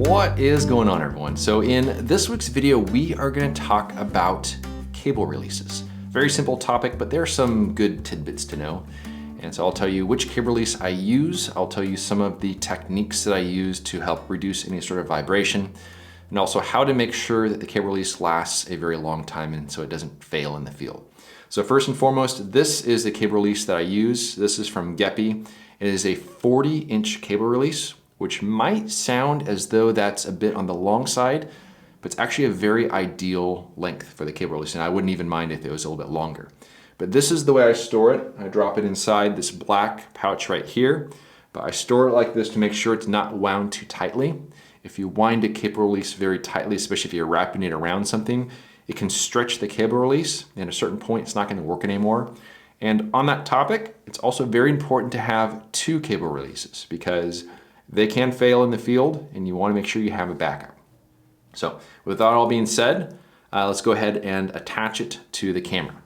What is going on, everyone? So in this week's video, we are going to talk about cable releases. Very simple topic, but there are some good tidbits to know. And so I'll tell you which cable release I use. I'll tell you some of the techniques that I use to help reduce any sort of vibration, and also how to make sure that the cable release lasts a very long time and so it doesn't fail in the field. So first and foremost, this is the cable release that I use. This is from Gepe. It is a 40-inch cable release, which might sound as though that's a bit on the long side, but it's actually a very ideal length for the cable release, and I wouldn't even mind if it was a little bit longer. But this is the way I store it. I drop it inside this black pouch right here, but I store it like this to make sure it's not wound too tightly. If you wind a cable release very tightly, especially if you're wrapping it around something, it can stretch the cable release, and at a certain point it's not going to work anymore. And on that topic, it's also very important to have two cable releases because they can fail in the field and you want to make sure you have a backup. So with that all being said, let's go ahead and attach it to the camera.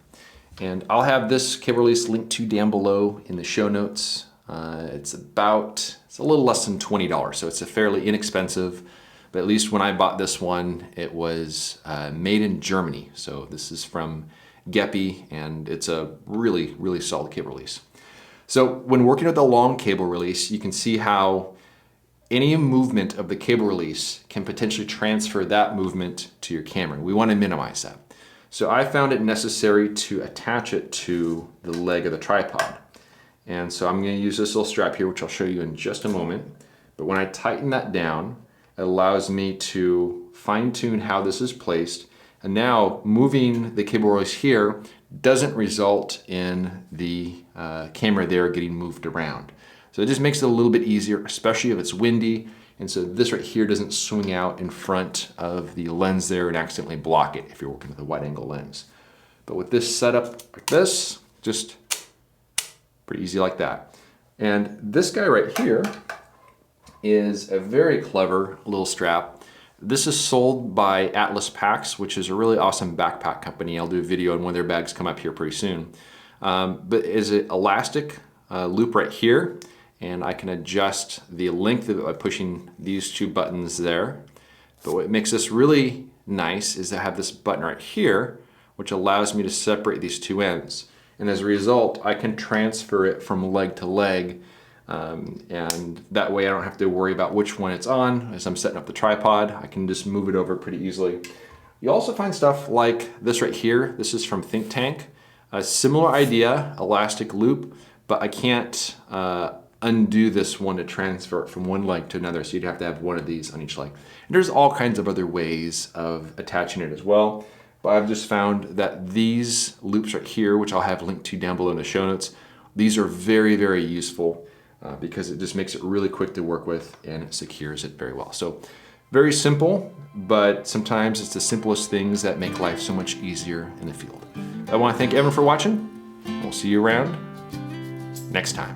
And I'll have this cable release linked to down below in the show notes. It's a little less than $20, so it's a fairly inexpensive, but at least when I bought this one, it was made in Germany. So this is from Gepe, and it's a really, really solid cable release. So when working with a long cable release, you can see how any movement of the cable release can potentially transfer that movement to your camera. We want to minimize that. So I found it necessary to attach it to the leg of the tripod. And so I'm going to use this little strap here, which I'll show you in just a moment. But when I tighten that down, it allows me to fine-tune how this is placed. And now moving the cable release here doesn't result in the camera there getting moved around. So it just makes it a little bit easier, especially if it's windy. And so this right here doesn't swing out in front of the lens there and accidentally block it if you're working with a wide angle lens. But with this setup like this, just pretty easy like that. And this guy right here is a very clever little strap. This is sold by Atlas Packs, which is a really awesome backpack company. I'll do a video on one of their bags come up here pretty soon. But is an elastic loop right here, and I can adjust the length of it by pushing these two buttons there. But what makes this really nice is to have this button right here, which allows me to separate these two ends. And as a result, I can transfer it from leg to leg, and that way I don't have to worry about which one it's on. As I'm setting up the tripod, I can just move it over pretty easily. You also find stuff like this right here. This is from Think Tank. A similar idea, elastic loop, but I can't undo this one to transfer it from one leg to another, so you'd have to have one of these on each leg. And there's all kinds of other ways of attaching it as well, but I've just found that these loops right here, which I'll have linked to down below in the show notes, these are very, very useful because it just makes it really quick to work with and it secures it very well. So very simple, but sometimes it's the simplest things that make life so much easier in the field. I want to thank everyone for watching. We'll see you around next time.